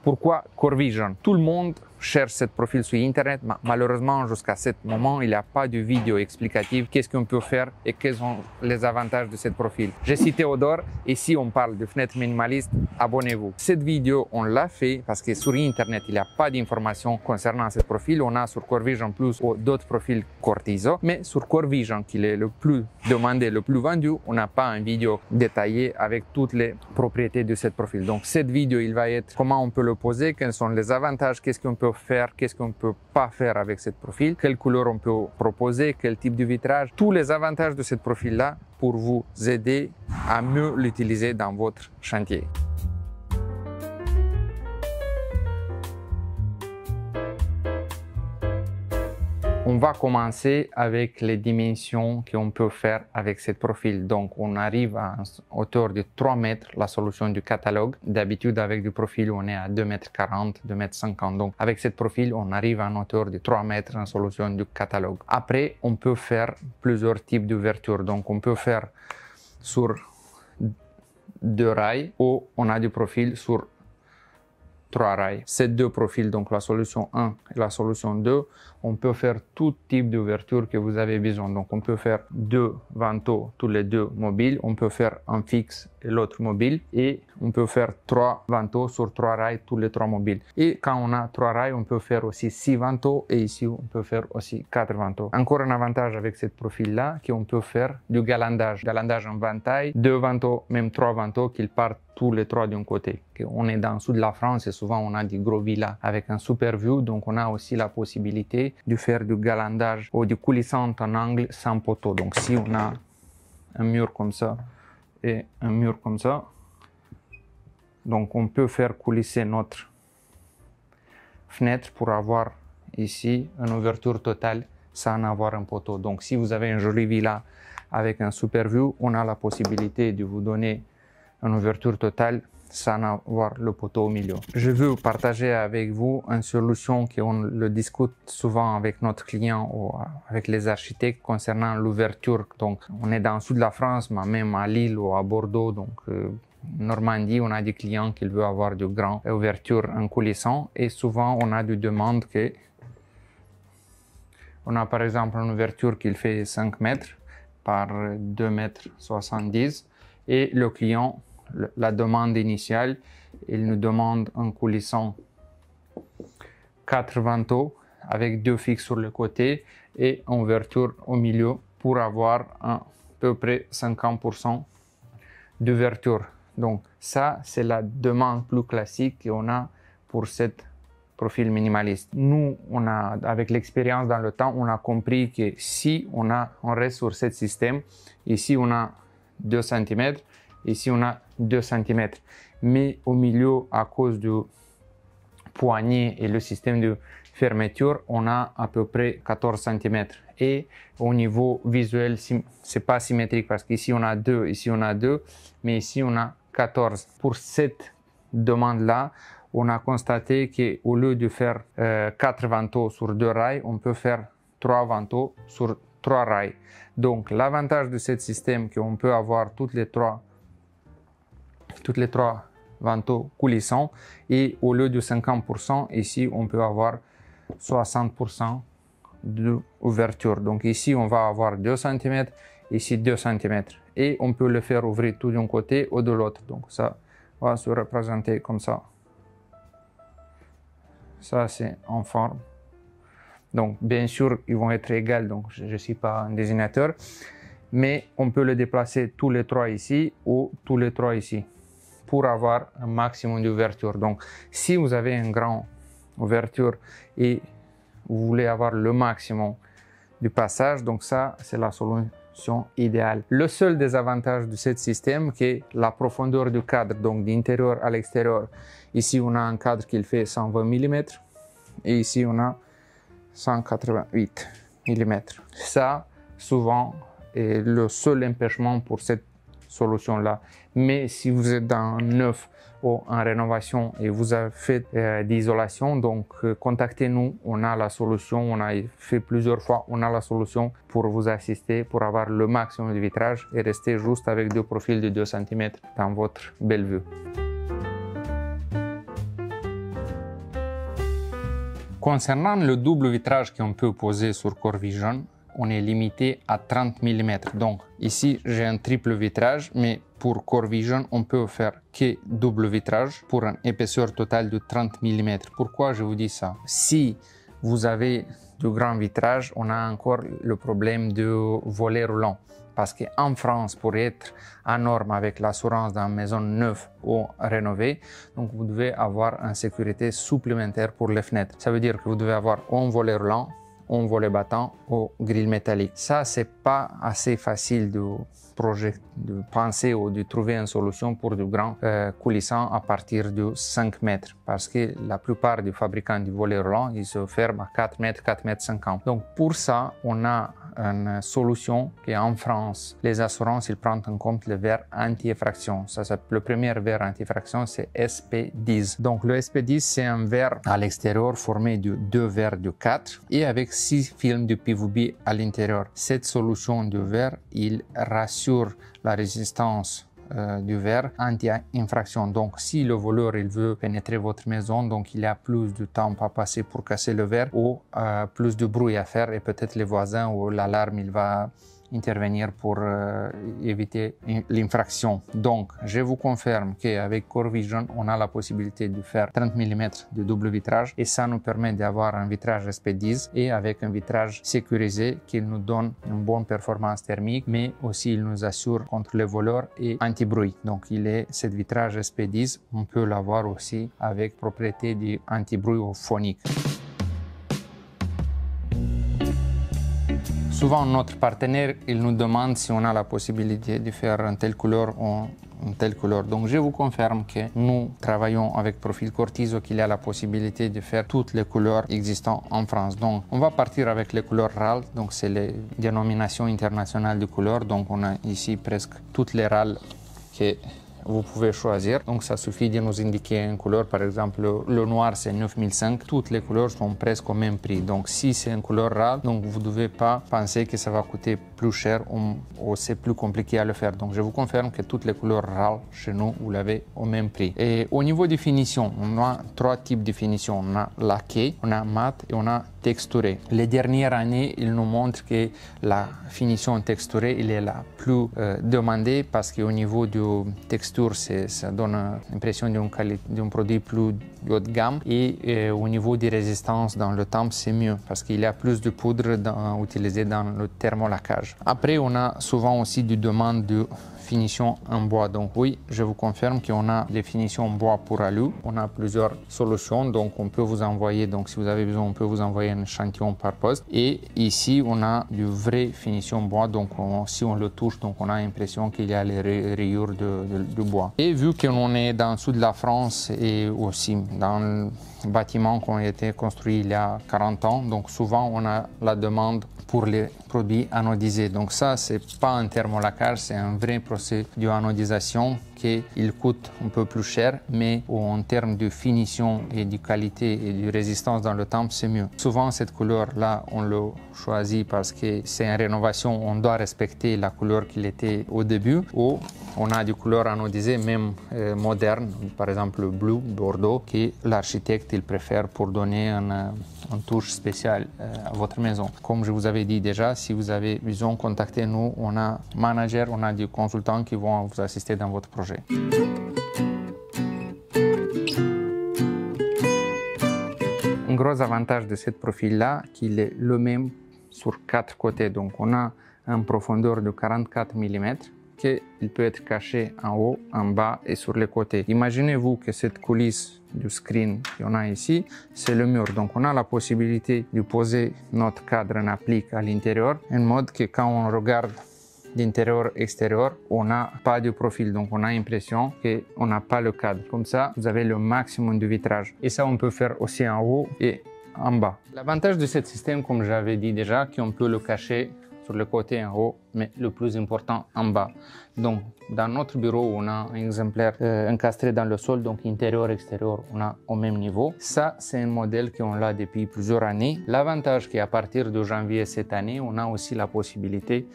Pourquoi Core Vision? Tout le monde cherche ce profil sur Internet, mais malheureusement, jusqu'à ce moment, il n'y a pas de vidéo explicative. Qu'est-ce qu'on peut faire et quels sont les avantages de ce profil? Je suis Théodore et si on parle de fenêtre minimaliste, abonnez-vous. Cette vidéo, on l'a fait parce que sur Internet, il n'y a pas d'informations concernant ce profil. On a sur Core Vision Plus ou d'autres profils Cortizo, mais sur Core Vision, qui est le plus demandé, le plus vendu, on n'a pas une vidéo détaillée avec toutes les propriétés de ce profil. Donc, cette vidéo, il va être comment on peut le poser, quels sont les avantages, qu'est-ce qu'on peut faire, qu'est-ce qu'on peut pas faire avec ce profil, quelle couleur on peut proposer, quel type de vitrage, tous les avantages de ce profil-là pour vous aider à mieux l'utiliser dans votre chantier. On va commencer avec les dimensions qu'on peut faire avec ce profil. Donc, on arrive à une hauteur de 3 mètres, la solution du catalogue. D'habitude, avec du profil, on est à 2,40 m, 2,50 m. Donc, avec ce profil, on arrive à une hauteur de 3 mètres en solution du catalogue. Après, on peut faire plusieurs types d'ouvertures. Donc, on peut faire sur 2 rails ou on a du profil sur 3 rails. Ces deux profils, donc la solution 1 et la solution 2, on peut faire tout type d'ouverture que vous avez besoin. Donc, on peut faire 2 vantaux, tous les deux mobiles. On peut faire un fixe et l'autre mobile. Et on peut faire 3 vantaux sur 3 rails, tous les 3 mobiles. Et quand on a 3 rails, on peut faire aussi 6 vantaux. Et ici, on peut faire aussi 4 vantaux. Encore un avantage avec ce profil-là, qu'on peut faire du galandage. Galandage en ventaille, 2 vantaux, même 3 vantaux qui partent tous les 3 d'un côté. On est dans le sud de la France et souvent on a des gros villas avec un super view, donc on a aussi la possibilité de faire du galandage ou du coulissant en angle sans poteau. Donc si on a un mur comme ça et un mur comme ça, donc on peut faire coulisser notre fenêtre pour avoir ici une ouverture totale sans avoir un poteau. Donc si vous avez une jolie villa avec un super view, on a la possibilité de vous donner une ouverture totale sans avoir le poteau au milieu. Je veux partager avec vous une solution qu'on le discute souvent avec notre client ou avec les architectes concernant l'ouverture. Donc, on est dans le sud de la France, mais même à Lille ou à Bordeaux, donc Normandie, on a des clients qui veulent avoir de grandes ouvertures en coulissant et souvent on a des demandes que on a par exemple une ouverture qui fait 5 mètres par 2,70 m et le client, la demande initiale, il nous demande un coulissant 4 vantaux avec 2 fixes sur le côté et une ouverture au milieu pour avoir à peu près 50% d'ouverture. Donc ça, c'est la demande plus classique qu'on a pour ce profil minimaliste. Nous, avec l'expérience dans le temps, on a compris que si on reste sur ce système, ici on a 2 cm, ici on a 2 cm, mais au milieu, à cause du poignet et le système de fermeture, on a à peu près 14 cm. Et au niveau visuel, c'est pas symétrique parce qu'ici on a 2, ici on a 2, mais ici on a 14. Pour cette demande-là, on a constaté qu'au lieu de faire 4 vantaux sur 2 rails, on peut faire 3 vantaux sur 3 rails. Donc l'avantage de ce système, c'est qu'on peut avoir toutes les trois vantaux coulissants et au lieu de 50%, ici on peut avoir 60% d'ouverture. Donc ici on va avoir 2 cm, ici 2 cm et on peut le faire ouvrir tout d'un côté ou de l'autre. Donc ça va se représenter comme ça. Ça c'est en forme. Donc bien sûr ils vont être égaux, donc je ne suis pas un dessinateur, mais on peut le déplacer tous les 3 ici ou tous les 3 ici pour avoir un maximum d'ouverture. Donc si vous avez une grande ouverture et vous voulez avoir le maximum du passage, donc ça c'est la solution idéale. Le seul désavantage de ce système c'est la profondeur du cadre, donc d'intérieur à l'extérieur. Ici on a un cadre qui fait 120 mm et ici on a 188 mm. Ça souvent est le seul empêchement pour cette solution-là. Mais si vous êtes dans un neuf ou en rénovation et vous avez fait d'isolation, donc contactez-nous, on a la solution, on a fait plusieurs fois, on a la solution pour vous assister, pour avoir le maximum de vitrage et rester juste avec 2 profils de 2 cm dans votre belle vue. Concernant le double vitrage qu'on peut poser sur CoreVision, on est limité à 30 mm. Donc ici, j'ai un triple vitrage, mais pour CoreVision, on peut faire que double vitrage pour une épaisseur totale de 30 mm. Pourquoi je vous dis ça? Si vous avez du grand vitrage, on a encore le problème de volet roulant. Parce qu'en France, pour être en norme avec l'assurance d'une maison neuve ou rénovée, donc vous devez avoir une sécurité supplémentaire pour les fenêtres. Ça veut dire que vous devez avoir un volet roulant, un volet battant ou grille métallique. Ça, c'est pas assez facile de penser ou de trouver une solution pour du grand coulissant à partir de 5 mètres. Parce que la plupart des fabricants du volet roulant, ils se ferment à 4 mètres, 4 mètres 50. Donc pour ça, on a une solution qui en France, les assurances, ils prennent en compte le verre anti-effraction. Le premier verre anti-effraction, c'est SP10. Donc le SP10, c'est un verre à l'extérieur formé de 2 verres de 4 et avec 6 films de PVB à l'intérieur. Cette solution de verre, il rassure la résistance du verre anti-infraction. Donc si le voleur il veut pénétrer votre maison, donc il y a plus de temps à passer pour casser le verre ou plus de bruit à faire et peut-être les voisins ou l'alarme il va intervenir pour éviter l'infraction. Donc, je vous confirme qu'avec CoreVision, on a la possibilité de faire 30 mm de double vitrage et ça nous permet d'avoir un vitrage SP10 et avec un vitrage sécurisé qui nous donne une bonne performance thermique, mais aussi il nous assure contre les voleurs et anti-bruit. Donc, ce vitrage SP10, on peut l'avoir aussi avec propriété d'anti-bruit ou phonique. Souvent, notre partenaire, il nous demande si on a la possibilité de faire une telle couleur ou une telle couleur. Donc, je vous confirme que nous travaillons avec Profil Cortizo, qu'il y a la possibilité de faire toutes les couleurs existantes en France. Donc, on va partir avec les couleurs RAL. Donc, c'est les dénominations internationales de couleurs. Donc, on a ici presque toutes les RAL que vous pouvez choisir. Donc, ça suffit de nous indiquer une couleur. Par exemple, le noir, c'est 9005. Toutes les couleurs sont presque au même prix. Donc, si c'est une couleur rare, donc vous ne devez pas penser que ça va coûter plus cher ou c'est plus compliqué à le faire. Donc, je vous confirme que toutes les couleurs rares chez nous, vous l'avez au même prix. Et au niveau des finitions, on a 3 types de finitions. On a laqué, on a mat et on a texturé. Les dernières années, ils nous montrent que la finition texturée, elle est la plus demandée parce qu'au niveau de texture, ça donne l'impression d'un produit plus haut de gamme et au niveau des résistances dans le temps, c'est mieux parce qu'il y a plus de poudre utilisée dans le thermolacage. Après, on a souvent aussi des demandes de finition en bois. Donc oui, je vous confirme qu'on a les finitions en bois pour alu. On a plusieurs solutions, donc on peut vous envoyer, donc si vous avez besoin, on peut vous envoyer un échantillon par poste. Et ici, on a du vrai finition bois, donc si on le touche, donc on a l'impression qu'il y a les rayures de bois. Et vu qu'on est dans le sud de la France et aussi dans le bâtiment qui ont été construits il y a 40 ans, donc souvent on a la demande pour les produits anodisés. Donc ça, c'est pas un thermolacage, c'est un vrai procédé d'anodisation qui coûte un peu plus cher, mais en termes de finition et de qualité et de résistance dans le temps, c'est mieux. Souvent, cette couleur-là, on le choisit parce que c'est une rénovation, on doit respecter la couleur qu'il était au début, ou on a des couleurs anodisées, même modernes, par exemple le bleu, bordeaux, que l'architecte il préfère pour donner une touche spéciale à votre maison. Comme je vous avais dit déjà, si vous avez besoin, contactez-nous. On a manager, on a des consultants qui vont vous assister dans votre projet. Un gros avantage de ce profil-là, qu'il est le même sur 4 côtés. Donc, on a une profondeur de 44 mm qu'il peut être caché en haut, en bas et sur les côtés. Imaginez-vous que cette coulisse du screen qu'on a ici, c'est le mur. Donc, on a la possibilité de poser notre cadre en applique à l'intérieur, en mode que quand on regarde d'intérieur-extérieur, on n'a pas de profil. Donc, on a l'impression qu'on n'a pas le cadre. Comme ça, vous avez le maximum de vitrage. Et ça, on peut faire aussi en haut et en bas. L'avantage de ce système, comme j'avais dit déjà, qu'on peut le cacher sur le côté en haut, mais le plus important en bas. Donc, dans notre bureau, on a un exemplaire encastré dans le sol, donc intérieur-extérieur, on a au même niveau. Ça, c'est un modèle qu'on a depuis plusieurs années. L'avantage qu'à partir de janvier cette année, on a aussi la possibilité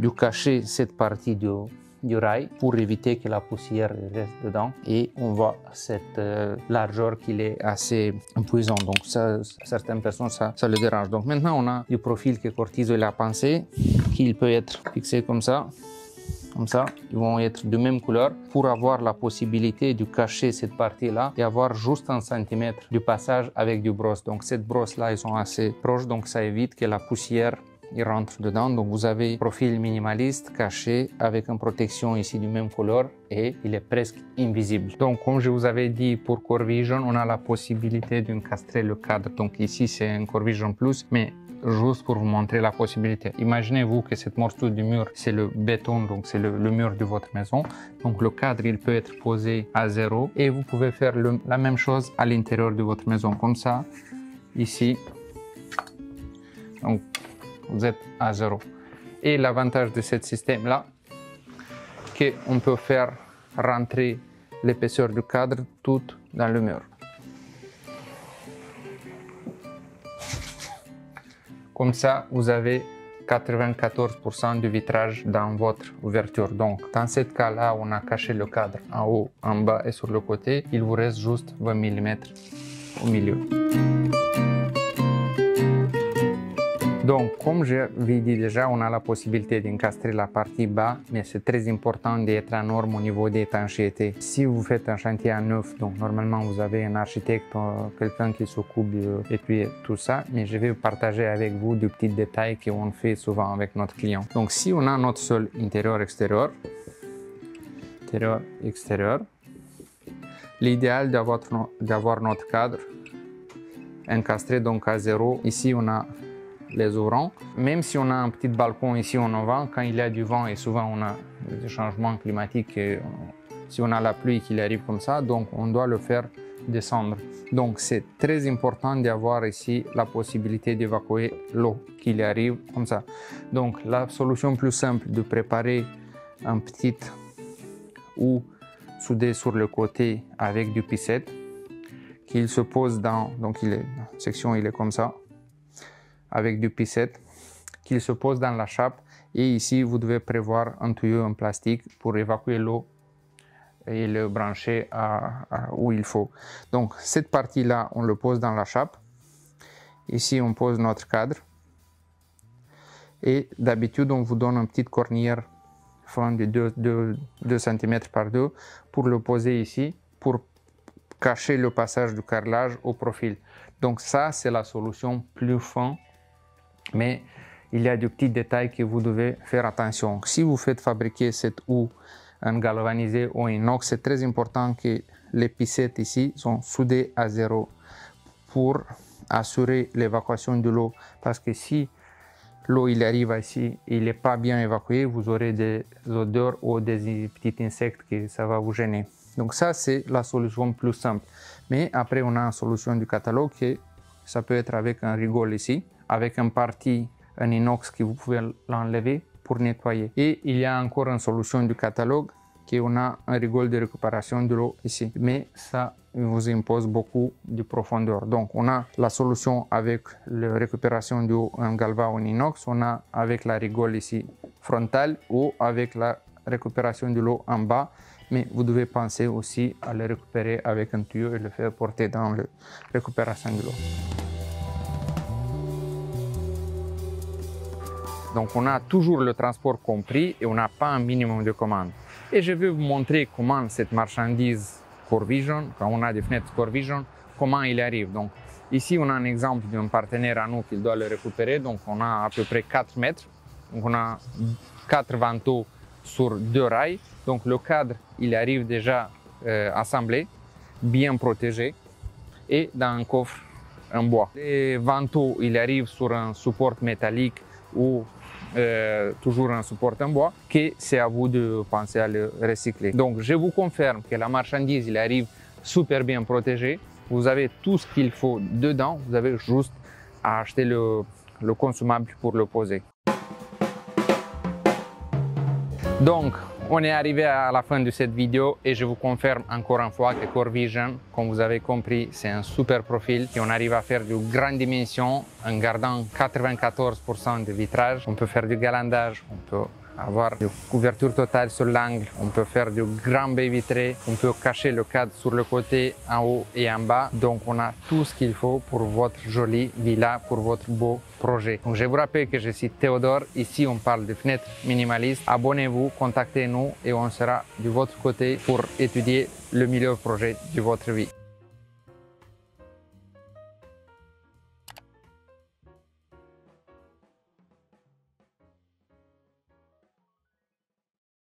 de cacher cette partie du rail pour éviter que la poussière reste dedans et on voit cette largeur qu'il est assez imposant. Donc ça, certaines personnes, ça le dérange. Donc maintenant, on a du profil que Cortizo a pensé, qu'il peut être fixé comme ça. Comme ça, ils vont être de même couleur pour avoir la possibilité de cacher cette partie-là et avoir juste 1 centimètre du passage avec du brosse. Donc cette brosse-là, ils sont assez proches, donc ça évite que la poussière il rentre dedans. Donc vous avez un profil minimaliste caché avec une protection ici du même couleur et il est presque invisible. Donc comme je vous avais dit pour Core Vision, on a la possibilité d'encastrer le cadre. Donc ici c'est un Core Vision Plus, mais juste pour vous montrer la possibilité. Imaginez-vous que cette morceau du mur, c'est le béton, donc c'est le mur de votre maison. Donc le cadre, il peut être posé à 0 et vous pouvez faire la même chose à l'intérieur de votre maison. Comme ça, ici, donc vous êtes à 0. Et l'avantage de ce système-là, c'est qu'on peut faire rentrer l'épaisseur du cadre tout dans le mur. Comme ça, vous avez 94% de vitrage dans votre ouverture. Donc, dans ce cas-là, on a caché le cadre en haut, en bas et sur le côté. Il vous reste juste 20 mm au milieu. Donc, comme je vous ai dit déjà, on a la possibilité d'encastrer la partie bas, mais c'est très important d'être en norme au niveau d'étanchéité. Si vous faites un chantier à neuf, donc normalement vous avez un architecte, quelqu'un qui s'occupe et puis tout ça, mais je vais partager avec vous des petits détails qu'on fait souvent avec notre client. Donc, si on a notre sol intérieur-extérieur, intérieur-extérieur, l'idéal d'avoir notre cadre encastré donc à 0. Ici, on a les ouvrants. Même si on a un petit balcon ici en avant, quand il y a du vent et souvent on a des changements climatiques, et si on a la pluie qui arrive comme ça, donc on doit le faire descendre. Donc c'est très important d'avoir ici la possibilité d'évacuer l'eau qui arrive comme ça. Donc la solution plus simple de préparer un petit ou soudé sur le côté avec du pissette qu'il se pose dans, donc la section il est comme ça, avec du pissette qu'il se pose dans la chape et ici vous devez prévoir un tuyau en plastique pour évacuer l'eau et le brancher où il faut. Donc cette partie là on le pose dans la chape, ici on pose notre cadre et d'habitude on vous donne une petite cornière fin de 2 cm par 2 pour le poser ici pour cacher le passage du carrelage au profil. Donc ça c'est la solution plus fin. Mais il y a des petits détails que vous devez faire attention. Si vous faites fabriquer cette houe en galvanisé ou en inox, c'est très important que les pissettes ici sont soudées à 0 pour assurer l'évacuation de l'eau. Parce que si l'eau arrive ici et il n'est pas bien évacué, vous aurez des odeurs ou des petits insectes que ça va vous gêner. Donc ça, c'est la solution plus simple. Mais après, on a une solution du catalogue qui ça peut être avec un rigole ici, avec une partie en inox que vous pouvez l'enlever pour nettoyer. Et il y a encore une solution du catalogue qui on a un rigole de récupération de l'eau ici. Mais ça vous impose beaucoup de profondeur. Donc on a la solution avec la récupération d'eau en galva ou en inox, on a avec la rigole ici frontale ou avec la récupération de l'eau en bas. Mais vous devez penser aussi à le récupérer avec un tuyau et le faire porter dans la récupération de l'eau. Donc on a toujours le transport compris et on n'a pas un minimum de commandes. Et je vais vous montrer comment cette marchandise Core Vision, quand on a des fenêtres Core Vision, comment il arrive. Donc ici on a un exemple d'un partenaire à nous qui doit le récupérer. Donc on a à peu près 4 mètres. Donc on a 4 vantaux sur 2 rails. Donc le cadre, il arrive déjà assemblé, bien protégé et dans un coffre en bois. Les vantaux, il arrive sur un support métallique ou toujours un support en bois, que c'est à vous de penser à le recycler. Donc je vous confirme que la marchandise, il arrive super bien protégée. Vous avez tout ce qu'il faut dedans, vous avez juste à acheter le consommable pour le poser. Donc, on est arrivé à la fin de cette vidéo et je vous confirme encore une fois que Core Vision, comme vous avez compris, c'est un super profil et on arrive à faire de grandes dimensions en gardant 94% de vitrage. On peut faire du galandage, on peut avoir une couverture totale sur l'angle, on peut faire du grand baie vitrée, on peut cacher le cadre sur le côté, en haut et en bas. Donc on a tout ce qu'il faut pour votre jolie villa, pour votre beau projet. Donc je vous rappelle que je suis Théodore, ici on parle de fenêtres minimalistes. Abonnez-vous, contactez-nous et on sera de votre côté pour étudier le meilleur projet de votre vie.